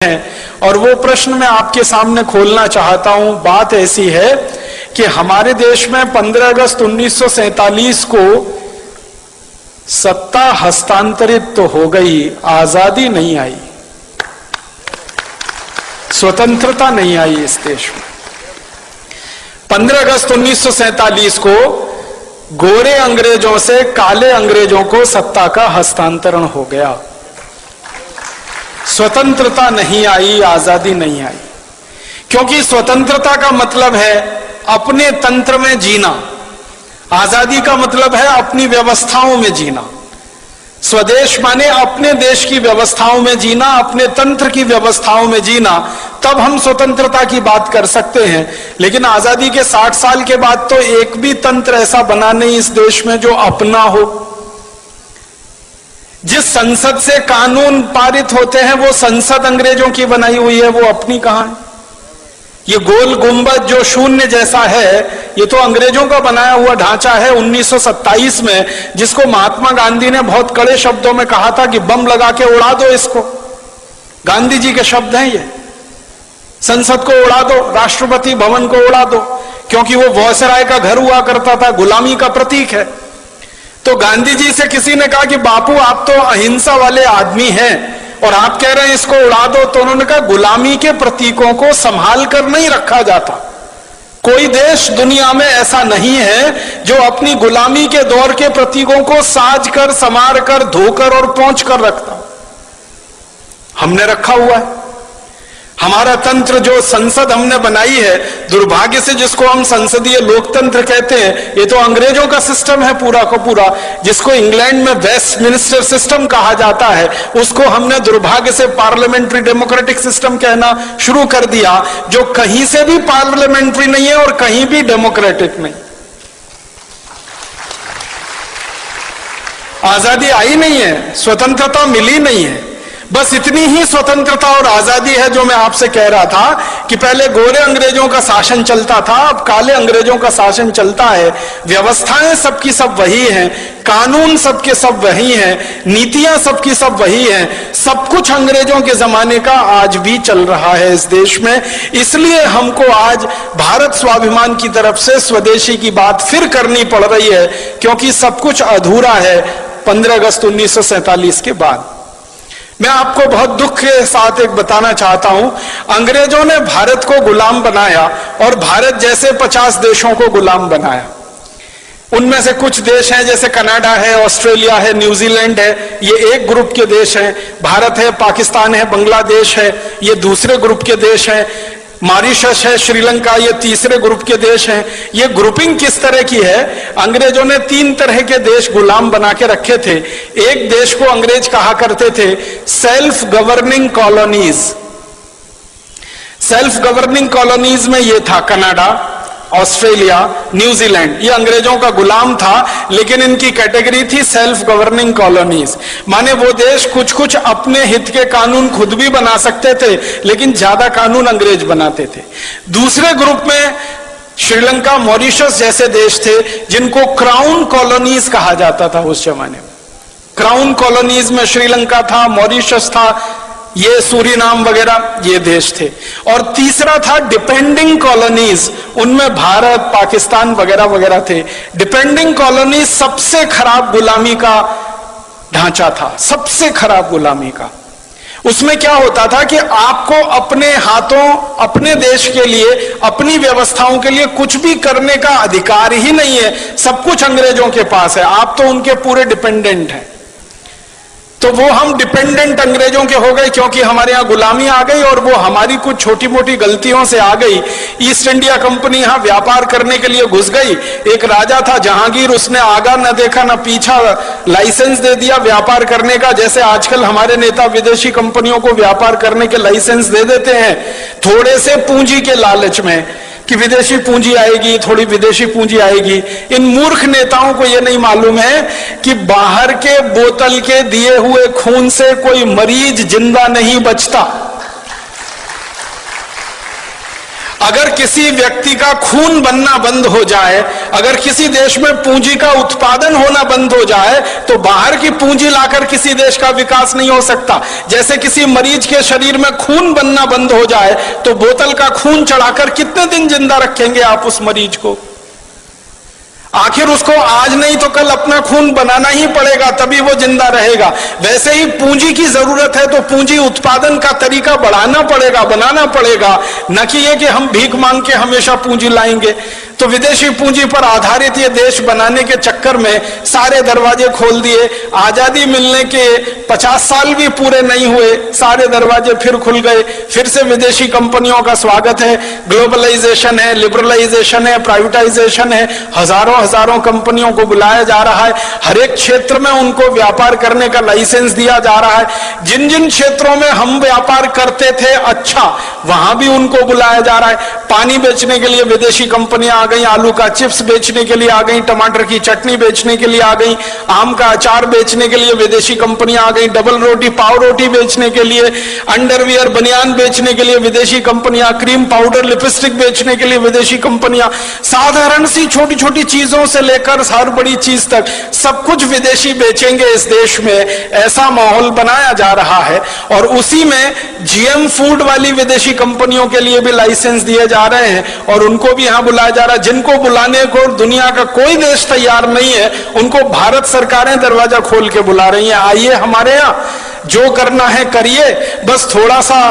हैं। और वो प्रश्न मैं आपके सामने खोलना चाहता हूं। बात ऐसी है कि हमारे देश में 15 अगस्त 1947 को सत्ता हस्तांतरित तो हो गई, आजादी नहीं आई, स्वतंत्रता नहीं आई इस देश में। 15 अगस्त 1947 को गोरे अंग्रेजों से काले अंग्रेजों को सत्ता का हस्तांतरण हो गया। स्वतंत्रता नहीं आई, आजादी नहीं आई, क्योंकि स्वतंत्रता का मतलब है अपने तंत्र में जीना, आजादी का मतलब है अपनी व्यवस्थाओं में जीना। स्वदेश माने अपने देश की व्यवस्थाओं में जीना, अपने तंत्र की व्यवस्थाओं में जीना, तब हम स्वतंत्रता की बात कर सकते हैं। लेकिन आजादी के 60 साल के बाद तो एक भी तंत्र ऐसा बना नहीं इस देश में जो अपना हो। जिस संसद से कानून पारित होते हैं वो संसद अंग्रेजों की बनाई हुई है, वो अपनी कहां है। ये गोल गुंबद जो शून्य जैसा है, ये तो अंग्रेजों का बनाया हुआ ढांचा है 1927 में, जिसको महात्मा गांधी ने बहुत कड़े शब्दों में कहा था कि बम लगा के उड़ा दो इसको। गांधी जी के शब्द हैं ये। संसद को उड़ा दो, राष्ट्रपति भवन को उड़ा दो, क्योंकि वो वॉयसराय का घर हुआ करता था, गुलामी का प्रतीक है। तो गांधी जी से किसी ने कहा कि बापू आप तो अहिंसा वाले आदमी हैं और आप कह रहे हैं इसको उड़ा दो, तो उन्होंने कहा गुलामी के प्रतीकों को संभाल कर नहीं रखा जाता। कोई देश दुनिया में ऐसा नहीं है जो अपनी गुलामी के दौर के प्रतीकों को साज कर, संवार कर, धोकर और पोंछ कर रखता। हमने रखा हुआ है। हमारा तंत्र जो संसद हमने बनाई है, दुर्भाग्य से जिसको हम संसदीय लोकतंत्र कहते हैं, ये तो अंग्रेजों का सिस्टम है पूरा का पूरा, जिसको इंग्लैंड में वेस्टमिनिस्टर सिस्टम कहा जाता है, उसको हमने दुर्भाग्य से पार्लियामेंट्री डेमोक्रेटिक सिस्टम कहना शुरू कर दिया, जो कहीं से भी पार्लियामेंट्री नहीं है और कहीं भी डेमोक्रेटिक नहीं। आजादी आई नहीं है, स्वतंत्रता मिली नहीं है। बस इतनी ही स्वतंत्रता और आजादी है जो मैं आपसे कह रहा था कि पहले गोरे अंग्रेजों का शासन चलता था, अब काले अंग्रेजों का शासन चलता है। व्यवस्थाएं सबकी सब वही हैं, कानून सबके सब वही हैं, नीतियां सबकी सब वही हैं। सब कुछ अंग्रेजों के जमाने का आज भी चल रहा है इस देश में। इसलिए हमको आज भारत स्वाभिमान की तरफ से स्वदेशी की बात फिर करनी पड़ रही है, क्योंकि सब कुछ अधूरा है 15 अगस्त 1947 के बाद। मैं आपको बहुत दुख के साथ एक बताना चाहता हूं, अंग्रेजों ने भारत को गुलाम बनाया और भारत जैसे 50 देशों को गुलाम बनाया। उनमें से कुछ देश हैं जैसे कनाडा है, ऑस्ट्रेलिया है, न्यूजीलैंड है, ये एक ग्रुप के देश हैं। भारत है, पाकिस्तान है, बांग्लादेश है, ये दूसरे ग्रुप के देश हैं। मॉरिशस है, श्रीलंका, ये तीसरे ग्रुप के देश हैं। ये ग्रुपिंग किस तरह की है? अंग्रेजों ने 3 तरह के देश गुलाम बना के रखे थे। एक देश को अंग्रेज कहा करते थे self governing colonies. Self governing colonies में ये था कनाडा, ऑस्ट्रेलिया, न्यूजीलैंड, ये अंग्रेजों का गुलाम था, लेकिन इनकी कैटेगरी थी सेल्फ गवर्निंग कॉलोनीज। माने वो देश कुछ कुछ अपने हित के कानून खुद भी बना सकते थे, लेकिन ज्यादा कानून अंग्रेज बनाते थे। दूसरे ग्रुप में श्रीलंका, मॉरिशस जैसे देश थे, जिनको क्राउन कॉलोनीज कहा जाता था उस जमाने में। क्राउन कॉलोनीज में श्रीलंका था, मॉरिशस था, ये सूरीनाम वगैरह ये देश थे। और तीसरा था डिपेंडिंग कॉलोनीज, उनमें भारत, पाकिस्तान वगैरह वगैरह थे। डिपेंडिंग कॉलोनीज सबसे खराब गुलामी का ढांचा था, सबसे खराब गुलामी का। उसमें क्या होता था कि आपको अपने हाथों, अपने देश के लिए, अपनी व्यवस्थाओं के लिए कुछ भी करने का अधिकार ही नहीं है। सब कुछ अंग्रेजों के पास है, आप तो उनके पूरे डिपेंडेंट हैं। तो वो हम डिपेंडेंट अंग्रेजों के हो गए, क्योंकि हमारे यहां गुलामी आ गई और वो हमारी कुछ छोटी मोटी गलतियों से आ गई। ईस्ट इंडिया कंपनी यहां व्यापार करने के लिए घुस गई। एक राजा था जहांगीर, उसने आगा न देखा न पीछा, लाइसेंस दे दिया व्यापार करने का। जैसे आजकल हमारे नेता विदेशी कंपनियों को व्यापार करने के लाइसेंस दे देते हैं, थोड़े से पूंजी के लालच में कि विदेशी पूंजी आएगी, थोड़ी विदेशी पूंजी आएगी। इन मूर्ख नेताओं को यह नहीं मालूम है कि बाहर के बोतल के दिए हुए खून से कोई मरीज जिंदा नहीं बचता। अगर किसी व्यक्ति का खून बनना बंद हो जाए, अगर किसी देश में पूंजी का उत्पादन होना बंद हो जाए, तो बाहर की पूंजी लाकर किसी देश का विकास नहीं हो सकता। जैसे किसी मरीज के शरीर में खून बनना बंद हो जाए, तो बोतल का खून चढ़ाकर कितने दिन जिंदा रखेंगे आप उस मरीज को? आखिर उसको आज नहीं तो कल अपना खून बनाना ही पड़ेगा, तभी वो जिंदा रहेगा। वैसे ही पूंजी की जरूरत है, तो पूंजी उत्पादन का तरीका बढ़ाना पड़ेगा, बनाना पड़ेगा, न कि ये कि हम भीख मांग के हमेशा पूंजी लाएंगे। तो विदेशी पूंजी पर आधारित ये देश बनाने के चक्कर में सारे दरवाजे खोल दिए। आजादी मिलने के 50 साल भी पूरे नहीं हुए, सारे दरवाजे फिर खुल गए। फिर से विदेशी कंपनियों का स्वागत है, ग्लोबलाइजेशन है, लिबरलाइजेशन है, प्राइवेटाइजेशन है, हजारों कंपनियों को बुलाया जा रहा है। हर एक क्षेत्र में उनको व्यापार करने का लाइसेंस दिया जा रहा है। जिन जिन क्षेत्रों में हम व्यापार करते थे अच्छा, वहां भी उनको बुलाया जा रहा है। पानी बेचने के लिए विदेशी कंपनियां आ गई, आलू का चिप्स बेचने के लिए आ गई, टमाटर की चटनी बेचने के लिए आ गई, आम का अचार बेचने के लिए विदेशी कंपनियां आ गई, डबल रोटी पाव रोटी बेचने के लिए, अंडरवियर बनियान बेचने के लिए विदेशी कंपनियां, क्रीम पाउडर लिपस्टिक बेचने के लिए विदेशी कंपनियां, साधारण सी छोटी छोटी चीजों से लेकर हर बड़ी चीज तक सब कुछ विदेशी बेचेंगे इस देश में, ऐसा माहौल बनाया जा रहा है। और उसी में जीएम फूड वाली विदेशी कंपनियों के लिए भी लाइसेंस दिए जा रहे हैं और उनको भी यहां बुलाया जा रहा है। जिनको बुलाने को दुनिया का कोई देश तैयार नहीं है, उनको भारत सरकारें दरवाजा खोल के बुला रही हैं, आइए हमारे यहां, जो करना है करिए, बस थोड़ा सा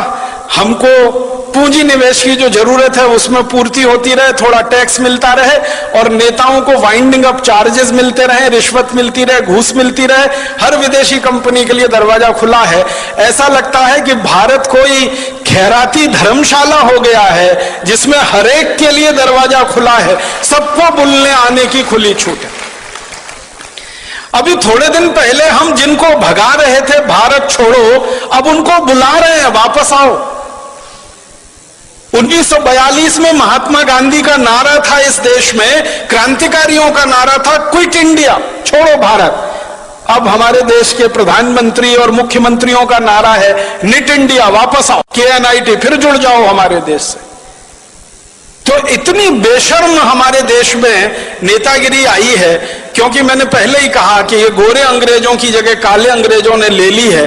हमको पूंजी निवेश की जो जरूरत है उसमें पूर्ति होती रहे, थोड़ा टैक्स मिलता रहे और नेताओं को वाइंडिंग अप चार्जेस मिलते रहे, रिश्वत मिलती रहे, घूस मिलती रहे। हर विदेशी कंपनी के लिए दरवाजा खुला है। ऐसा लगता है कि भारत कोई खैराती धर्मशाला हो गया है जिसमें हर एक के लिए दरवाजा खुला है, सबको बुलने आने की खुली छूट है। अभी थोड़े दिन पहले हम जिनको भगा रहे थे भारत छोड़ो, अब उनको बुला रहे हैं वापस आओ। 1942 में महात्मा गांधी का नारा था इस देश में, क्रांतिकारियों का नारा था क्विट इंडिया, छोड़ो भारत। अब हमारे देश के प्रधानमंत्री और मुख्यमंत्रियों का नारा है निट इंडिया, वापस आओ, KNIT, फिर जुड़ जाओ हमारे देश से। तो इतनी बेशर्म हमारे देश में नेतागिरी आई है, क्योंकि मैंने पहले ही कहा कि ये गोरे अंग्रेजों की जगह काले अंग्रेजों ने ले ली है।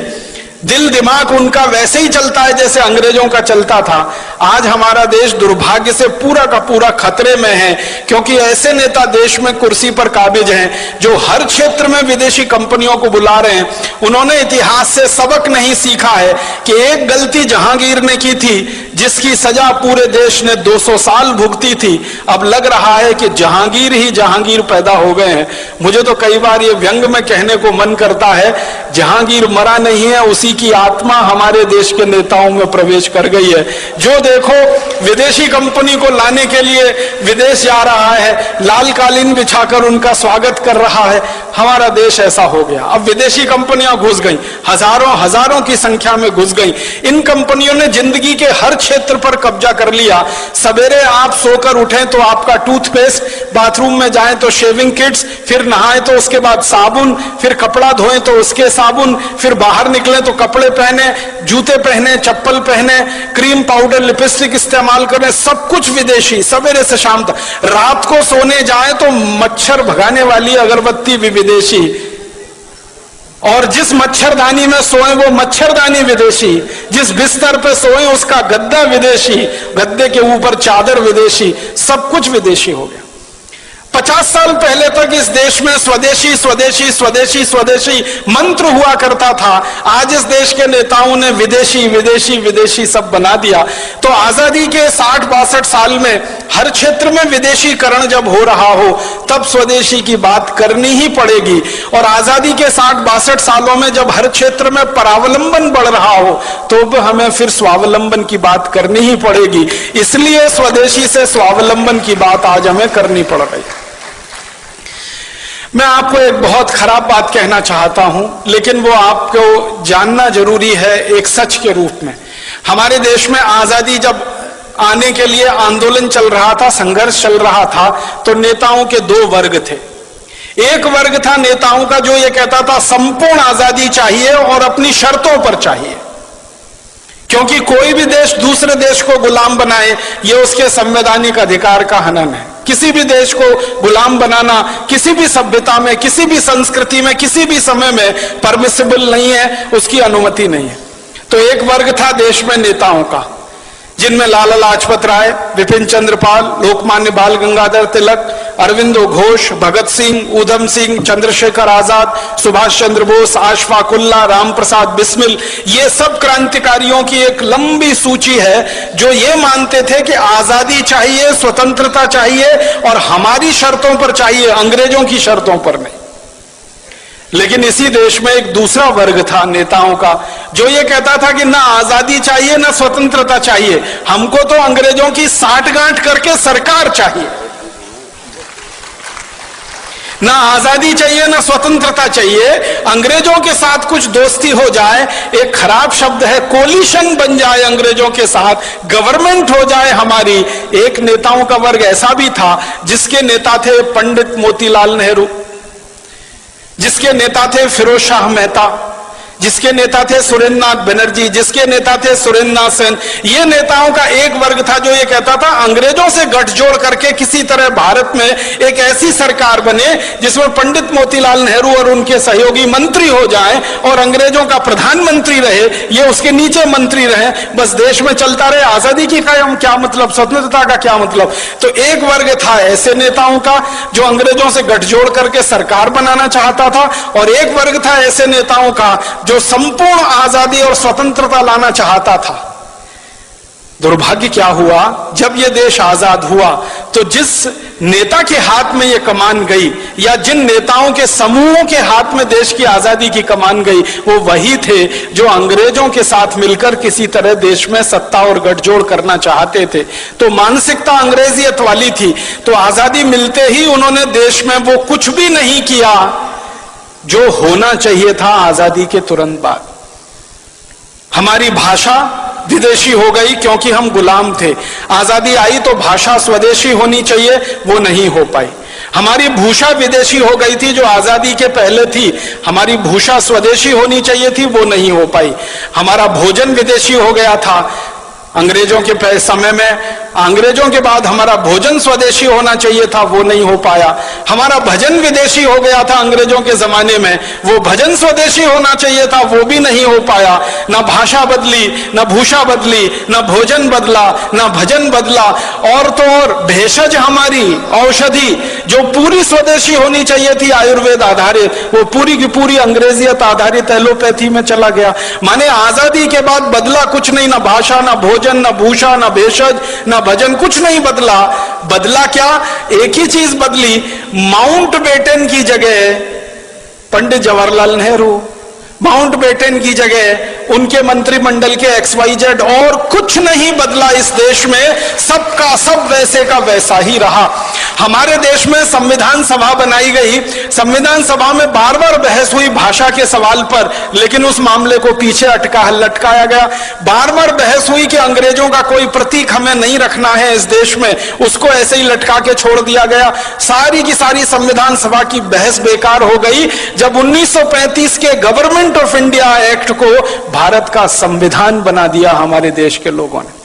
दिल दिमाग उनका वैसे ही चलता है जैसे अंग्रेजों का चलता था। आज हमारा देश दुर्भाग्य से पूरा का पूरा खतरे में है, क्योंकि ऐसे नेता देश में कुर्सी पर काबिज हैं जो हर क्षेत्र में विदेशी कंपनियों को बुला रहे हैं। उन्होंने इतिहास से सबक नहीं सीखा है कि एक गलती जहांगीर ने की थी जिसकी सजा पूरे देश ने 200 साल भुगती थी। अब लग रहा है कि जहांगीर ही जहांगीर पैदा हो गए हैं। मुझे तो कई बार ये व्यंग में कहने को मन करता है, जहांगीर मरा नहीं है, उसी की आत्मा हमारे देश के नेताओं में प्रवेश कर गई है। जो देखो विदेशी कंपनी को लाने के लिए विदेश जा रहा है, लाल कालीन बिछाकर उनका स्वागत कर रहा है। हमारा देश ऐसा हो गया। अब विदेशी कंपनियां घुस गई, हजारों की संख्या में घुस गई। इन कंपनियों ने जिंदगी के हर क्षेत्र पर कब्जा कर लिया। सवेरे आप सोकर उठें तो आपका टूथपेस्ट, बाथरूम में जाएं तो शेविंग किट्स, फिर नहाए तो उसके बाद साबुन, फिर कपड़ा धोएं तो उसके साबुन, फिर बाहर निकले तो कपड़े पहने, जूते पहने, चप्पल पहने, क्रीम पाउडर लिपस्टिक इस्तेमाल करें, सब कुछ विदेशी। सवेरे से शाम तक, रात को सोने जाए तो मच्छर भगाने वाली अगरबत्ती भी विदेशी, और जिस मच्छरदानी में सोए वो मच्छरदानी विदेशी, जिस बिस्तर पे सोए उसका गद्दा विदेशी, गद्दे के ऊपर चादर विदेशी, सब कुछ विदेशी हो गया। 50 साल पहले तक इस देश में स्वदेशी स्वदेशी स्वदेशी स्वदेशी मंत्र हुआ करता था। आज इस देश के नेताओं ने विदेशी विदेशी विदेशी सब बना दिया। तो आजादी के 60-62 साल में हर क्षेत्र में विदेशीकरण जब हो रहा हो, तब स्वदेशी की बात करनी ही पड़ेगी। और आजादी के 60-62 सालों में जब हर क्षेत्र में परावलंबन बढ़ रहा हो, तो हमें फिर स्वावलंबन की बात करनी ही पड़ेगी। इसलिए स्वदेशी से स्वावलंबन की बात आज हमें करनी पड़ रही है। मैं आपको एक बहुत खराब बात कहना चाहता हूं, लेकिन वो आपको जानना जरूरी है एक सच के रूप में। हमारे देश में आजादी जब आने के लिए आंदोलन चल रहा था, संघर्ष चल रहा था, तो नेताओं के 2 वर्ग थे। एक वर्ग था नेताओं का जो ये कहता था संपूर्ण आजादी चाहिए और अपनी शर्तों पर चाहिए, क्योंकि कोई भी देश दूसरे देश को गुलाम बनाए ये उसके संवैधानिक अधिकार का हनन है। किसी भी देश को गुलाम बनाना किसी भी सभ्यता में, किसी भी संस्कृति में, किसी भी समय में परमिसिबल नहीं है, उसकी अनुमति नहीं है। तो एक वर्ग था देश में नेताओं का, जिनमें लाला लाजपत राय, विपिन चंद्र पाल, लोकमान्य बाल गंगाधर तिलक, अरविंदो घोष, भगत सिंह, ऊधम सिंह, चंद्रशेखर आजाद, सुभाष चंद्र बोस, अशफाक उल्लाह, राम प्रसाद बिस्मिल, ये सब क्रांतिकारियों की एक लंबी सूची है जो ये मानते थे कि आजादी चाहिए, स्वतंत्रता चाहिए और हमारी शर्तों पर चाहिए, अंग्रेजों की शर्तों पर नहीं। लेकिन इसी देश में एक दूसरा वर्ग था नेताओं का जो ये कहता था कि ना आजादी चाहिए ना स्वतंत्रता चाहिए, हमको तो अंग्रेजों की साठगांठ करके सरकार चाहिए। ना आजादी चाहिए ना स्वतंत्रता चाहिए, अंग्रेजों के साथ कुछ दोस्ती हो जाए, एक खराब शब्द है, कोलिशन बन जाए अंग्रेजों के साथ, गवर्नमेंट हो जाए हमारी। एक नेताओं का वर्ग ऐसा भी था जिसके नेता थे पंडित मोतीलाल नेहरू, जिसके नेता थे फिरोज शाह मेहता, जिसके नेता थे सुरेंद्रनाथ बनर्जी, जिसके नेता थे सुरेंद्रनाथ सेन। ये नेताओं का एक वर्ग था जो ये कहता था अंग्रेजों से गठजोड़ करके किसी तरह भारत में एक ऐसी सरकार बने जिसमें पंडित मोतीलाल नेहरू और उनके सहयोगी मंत्री हो जाएं और अंग्रेजों का प्रधानमंत्री रहे, ये उसके नीचे मंत्री रहे, बस देश में चलता रहे। आजादी की क्या मतलब, स्वतंत्रता का क्या मतलब। तो एक वर्ग था ऐसे नेताओं का जो अंग्रेजों से गठजोड़ करके सरकार बनाना चाहता था, और एक वर्ग था ऐसे नेताओं का जो संपूर्ण आजादी और स्वतंत्रता लाना चाहता था। दुर्भाग्य क्या हुआ, जब यह देश आजाद हुआ तो जिस नेता के हाथ में यह कमान गई या जिन नेताओं के समूहों के हाथ में देश की आजादी की कमान गई, वो वही थे जो अंग्रेजों के साथ मिलकर किसी तरह देश में सत्ता और गठजोड़ करना चाहते थे। तो मानसिकता अंग्रेजियत वाली थी। तो आजादी मिलते ही उन्होंने देश में वो कुछ भी नहीं किया जो होना चाहिए था आजादी के तुरंत बाद। हमारी भाषा विदेशी हो गई क्योंकि हम गुलाम थे। आजादी आई तो भाषा स्वदेशी होनी चाहिए, वो नहीं हो पाई। हमारी भूषा विदेशी हो गई थी जो आजादी के पहले थी, हमारी भूषा स्वदेशी होनी चाहिए थी, वो नहीं हो पाई। हमारा भोजन विदेशी हो गया था अंग्रेजों के समय में, अंग्रेजों के बाद हमारा भोजन स्वदेशी होना चाहिए था, वो नहीं हो पाया। हमारा भजन विदेशी हो गया था अंग्रेजों के जमाने में, वो भजन स्वदेशी होना चाहिए था, वो भी नहीं हो पाया। ना भाषा बदली, ना भूषा बदली, ना भोजन बदला, ना भजन बदला। और तो और भेषज हमारी औषधि जो पूरी स्वदेशी होनी चाहिए थी आयुर्वेद आधारित, वो पूरी की पूरी अंग्रेजियत आधारित एलोपैथी में चला गया। माने आजादी के बाद बदला कुछ नहीं, ना भाषा, ना भोजन, ना भूषा, ना भेषज, ना भजन, कुछ नहीं बदला। बदला क्या, एक ही चीज बदली, माउंटबेटन की जगह पंडित जवाहरलाल नेहरू, माउंटबेटन की जगह उनके मंत्रिमंडल के XYZ, और कुछ नहीं बदला इस देश में। सबका सब वैसे का वैसा ही रहा। हमारे देश में संविधान सभा बनाई गई, संविधान सभा में बार बार बहस हुई भाषा के सवाल पर, लेकिन उस मामले को पीछे लटकाया गया। बार बार बहस हुई कि अंग्रेजों का कोई प्रतीक हमें नहीं रखना है इस देश में, उसको ऐसे ही लटका के छोड़ दिया गया। सारी की सारी संविधान सभा की बहस बेकार हो गई जब 1935 के गवर्नमेंट ऑफ इंडिया एक्ट को भारत का संविधान बना दिया हमारे देश के लोगों ने।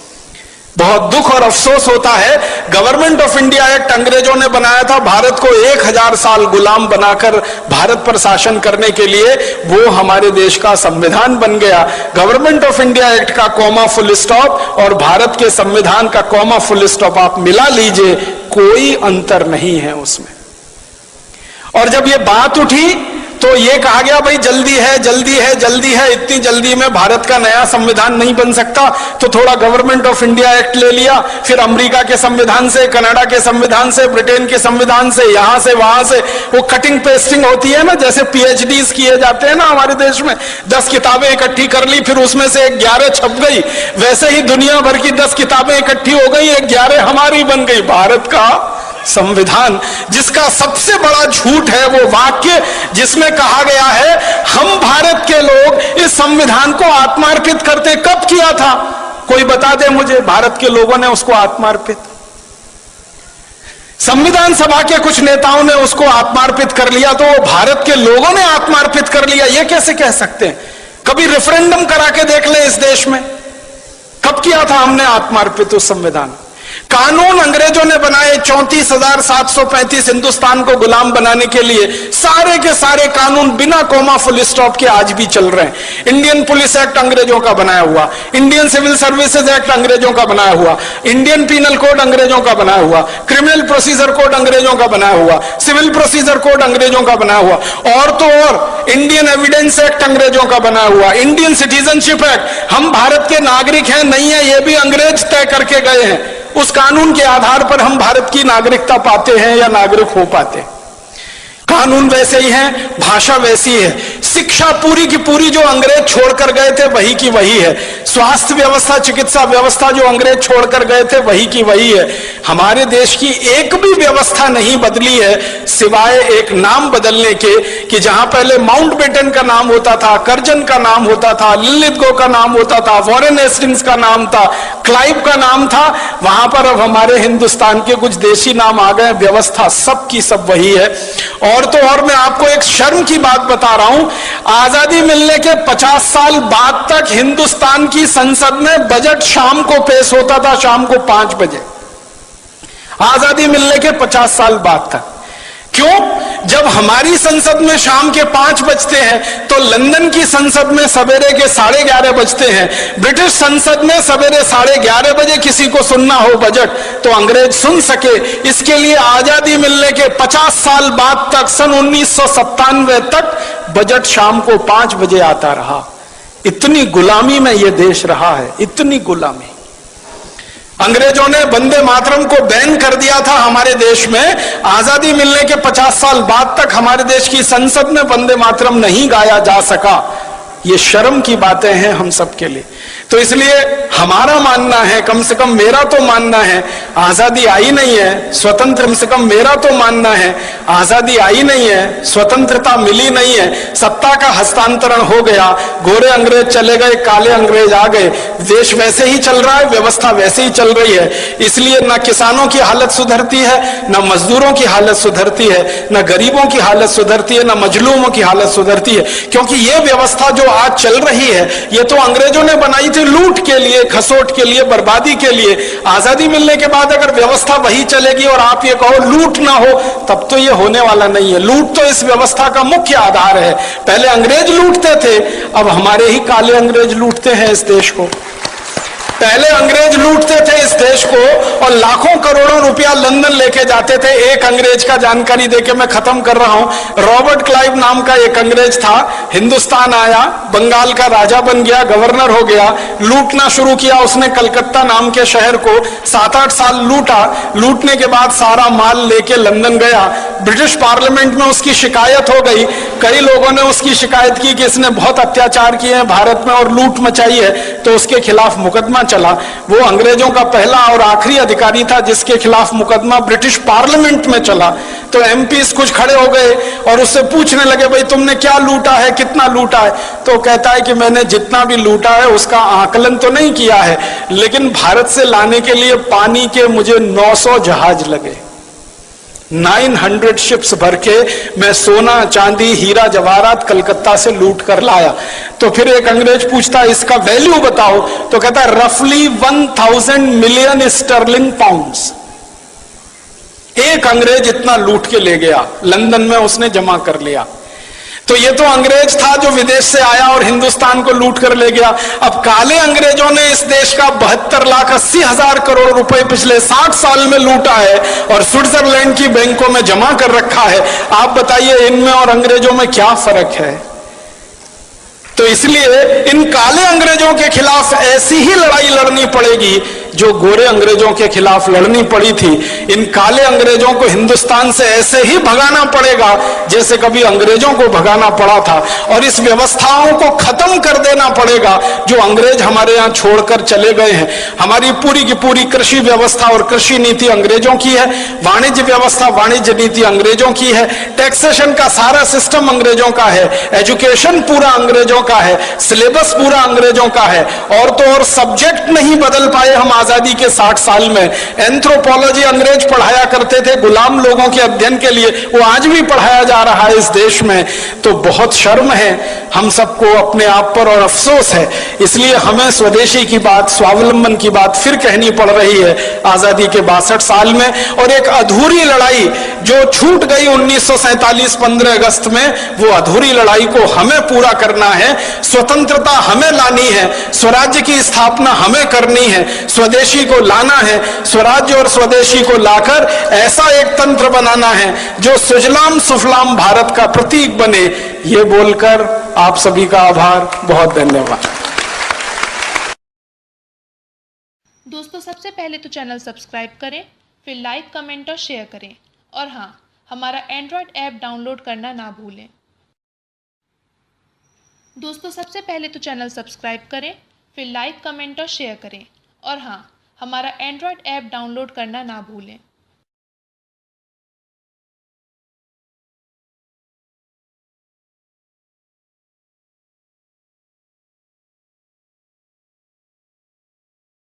बहुत दुख और अफसोस होता है, गवर्नमेंट ऑफ इंडिया एक्ट अंग्रेजों ने बनाया था भारत को 1000 साल गुलाम बनाकर भारत पर शासन करने के लिए, वो हमारे देश का संविधान बन गया। गवर्नमेंट ऑफ इंडिया एक्ट का कॉमा फुल स्टॉप और भारत के संविधान का कॉमा फुल स्टॉप आप मिला लीजिए, कोई अंतर नहीं है उसमें। और जब ये बात उठी तो ये कहा गया भाई जल्दी है, जल्दी है, जल्दी है, इतनी जल्दी में भारत का नया संविधान नहीं बन सकता, तो थोड़ा गवर्नमेंट ऑफ इंडिया एक्ट ले लिया, फिर अमेरिका के संविधान से, कनाडा के संविधान से, ब्रिटेन के संविधान से, यहां से वहां से वो कटिंग पेस्टिंग होती है ना, जैसे PhDs किए जाते हैं ना हमारे देश में। 10 किताबें इकट्ठी कर ली, फिर उसमें से 11 छप गई, वैसे ही दुनिया भर की 10 किताबें इकट्ठी हो गई, 11 हमारी बन गई। भारत का संविधान, जिसका सबसे बड़ा झूठ है वो वाक्य जिसमें कहा गया है हम भारत के लोग इस संविधान को आत्मार्पित करते। कब किया था कोई बता दे मुझे, भारत के लोगों ने उसको आत्मार्पित? संविधान सभा के कुछ नेताओं ने उसको आत्मार्पित कर लिया, तो वो भारत के लोगों ने आत्मार्पित कर लिया, ये कैसे कह सकते हैं? कभी रेफरेंडम करा के देख ले इस देश में, कब किया था हमने आत्मार्पित उस संविधान? कानून अंग्रेजों ने बनाए 34,735 हिंदुस्तान को गुलाम बनाने के लिए, सारे के सारे कानून बिना कोमा फुल स्टॉप के आज भी चल रहे हैं। इंडियन पुलिस एक्ट अंग्रेजों का बनाया हुआ, इंडियन सिविल सर्विसेज एक्ट अंग्रेजों का बनाया हुआ, इंडियन पीनल कोड अंग्रेजों का बनाया हुआ, क्रिमिनल प्रोसीजर कोड अंग्रेजों का बनाया हुआ, सिविल प्रोसीजर कोड अंग्रेजों का बनाया हुआ, और तो और इंडियन एविडेंस एक्ट अंग्रेजों का बनाया हुआ, इंडियन सिटीजनशिप एक्ट। हम भारत के नागरिक हैं नहीं है, ये भी अंग्रेज तय करके गए हैं। उस कानून के आधार पर हम भारत की नागरिकता पाते हैं या नागरिक हो पाते हैं। कानून वैसे ही है, भाषा वैसी है, शिक्षा पूरी की पूरी जो अंग्रेज छोड़कर गए थे वही की वही है, स्वास्थ्य व्यवस्था, चिकित्सा व्यवस्था जो अंग्रेज छोड़कर गए थे वही की वही है। हमारे देश की एक भी व्यवस्था नहीं बदली है सिवाय एक नाम बदलने के, कि जहां पहले माउंटबेटन का नाम होता था, कर्जन का नाम होता था, लिलिथगो का नाम होता था, वॉरेन हेस्टिंग्स का नाम था, क्लाइव का नाम था, वहां पर अब हमारे हिंदुस्तान के कुछ देशी नाम आ गए। व्यवस्था सब की सब वही है। और तो और मैं आपको एक शर्म की बात बता रहा हूं, आजादी मिलने के 50 साल बाद तक हिंदुस्तान की संसद में बजट शाम को पेश होता था, शाम को 5 बजे। आजादी मिलने के 50 साल बाद तक। क्यों? जब हमारी संसद में शाम के 5 बजते हैं तो लंदन की संसद में सवेरे के 11:30 बजते हैं। ब्रिटिश संसद में सवेरे 11:30 बजे किसी को सुनना हो बजट तो अंग्रेज सुन सके, इसके लिए आजादी मिलने के 50 साल बाद तक, सन 1997 तक बजट शाम को 5 बजे आता रहा। इतनी गुलामी में यह देश रहा है, इतनी गुलामी। अंग्रेजों ने वंदे मातरम को बैन कर दिया था हमारे देश में। आजादी मिलने के 50 साल बाद तक हमारे देश की संसद में वंदे मातरम नहीं गाया जा सका। ये शर्म की बातें हैं हम सबके लिए। तो इसलिए हमारा मानना है, कम से कम मेरा तो मानना है, आजादी आई नहीं है, स्वतंत्र, कम से कम मेरा तो मानना है, आजादी आई नहीं है, स्वतंत्रता मिली नहीं है, सत्ता का हस्तांतरण हो गया, गोरे अंग्रेज चले गए, काले अंग्रेज आ गए, देश वैसे ही चल रहा है, व्यवस्था वैसे ही चल रही है। इसलिए न किसानों की हालत सुधरती है, न मजदूरों की हालत सुधरती है, न गरीबों की हालत सुधरती है, न मजलूमों की हालत सुधरती है। क्योंकि ये व्यवस्था जो आज चल रही है ये तो अंग्रेजों ने बनाई थी लूट के लिए, खसोट के लिए, बर्बादी के लिए। आजादी मिलने के बाद अगर व्यवस्था वही चलेगी और आप ये कहो लूट ना हो, तब तो ये होने वाला नहीं है। लूट तो इस व्यवस्था का मुख्य आधार है। पहले अंग्रेज लूटते थे, अब हमारे ही काले अंग्रेज लूटते हैं इस देश को। पहले अंग्रेज लूटते थे इस देश को और लाखों करोड़ों रुपया लंदन लेके जाते थे। एक अंग्रेज का जानकारी देके मैं खत्म कर रहा हूं। रॉबर्ट क्लाइव नाम का एक अंग्रेज था, हिंदुस्तान आया, बंगाल का राजा बन गया, गवर्नर हो गया, लूटना शुरू किया उसने। कलकत्ता नाम के शहर को 7-8 साल लूटा। लूटने के बाद सारा माल लेके लंदन गया। ब्रिटिश पार्लियामेंट में उसकी शिकायत हो गई। कई लोगों ने उसकी शिकायत की कि इसने बहुत अत्याचार किए हैं भारत में और लूट मचाई है, तो उसके खिलाफ मुकदमा चला। वो अंग्रेजों का पहला और आखिरी अधिकारी था जिसके खिलाफ मुकदमा ब्रिटिश पार्लियामेंट में चला। तो एमपीस कुछ खड़े हो गए और उससे पूछने लगे, भाई तुमने क्या लूटा है, कितना लूटा है? तो कहता है कि मैंने जितना भी लूटा है उसका आकलन तो नहीं किया है, लेकिन भारत से लाने के लिए पानी के मुझे 900 जहाज लगे, 900 शिप्स भर के मैं सोना, चांदी, हीरा जवाहरात कलकत्ता से लूट कर लाया। तो फिर एक अंग्रेज पूछता है इसका वैल्यू बताओ, तो कहता है रफली 1000 मिलियन स्टर्लिंग पाउंड्स। एक अंग्रेज इतना लूट के ले गया, लंदन में उसने जमा कर लिया। तो ये तो अंग्रेज था जो विदेश से आया और हिंदुस्तान को लूट कर ले गया। अब काले अंग्रेजों ने इस देश का 72,80,000 करोड़ रुपए पिछले 60 साल में लूटा है और स्विट्जरलैंड की बैंकों में जमा कर रखा है। आप बताइए इनमें और अंग्रेजों में क्या फर्क है? तो इसलिए इन काले अंग्रेजों के खिलाफ ऐसी ही लड़ाई लड़नी पड़ेगी जो गोरे अंग्रेजों के खिलाफ लड़नी पड़ी थी। इन काले अंग्रेजों को हिंदुस्तान से ऐसे ही भगाना पड़ेगा जैसे कभी अंग्रेजों को भगाना पड़ा था, और इस व्यवस्थाओं को खत्म कर देना पड़ेगा जो अंग्रेज हमारे यहाँ छोड़कर चले गए हैं। हमारी पूरी की पूरी कृषि व्यवस्था और कृषि नीति अंग्रेजों की है, वाणिज्य व्यवस्था, वाणिज्य नीति अंग्रेजों की है, टैक्सेशन का सारा सिस्टम अंग्रेजों का है, एजुकेशन पूरा अंग्रेजों का है, सिलेबस पूरा अंग्रेजों का है। और तो और सब्जेक्ट नहीं बदल पाए हम आजादी के 60 साल में। एंथ्रोपोलॉजी अंग्रेज पढ़ाया करते थे गुलाम लोगों के अध्ययन के लिए, वो आज भी पढ़ाया जा रहा है इस देश में। तो बहुत शर्म है हम सबको अपने आप पर और अफसोस है, इसलिए हमें स्वदेशी की बात, स्वावलंबन की बात फिर कहनी पड़ रही है आजादी के 62 साल में। और एक अधूरी लड़ाई जो छूट गई 1947 15 अगस्त में, वो अधूरी लड़ाई को हमें पूरा करना है। स्वतंत्रता हमें लानी है, स्वराज्य की स्थापना हमें करनी है, स्वदेशी को लाना है, स्वराज्य और स्वदेशी को लाकर ऐसा एक तंत्र बनाना है जो सुजलाम सुफलाम भारत का प्रतीक बने। ये बोलकर आप सभी का आभार, बहुत धन्यवाद। दोस्तों, सबसे पहले तो चैनल सब्सक्राइब करें, फिर लाइक, कमेंट और शेयर करें। और हाँ, हमारा एंड्रॉयड ऐप डाउनलोड करना ना भूलें। दोस्तों, सबसे पहले तो चैनल सब्सक्राइब करें, फिर लाइक, कमेंट और शेयर करें। और हाँ, हमारा एंड्रॉयड ऐप डाउनलोड करना ना भूलें।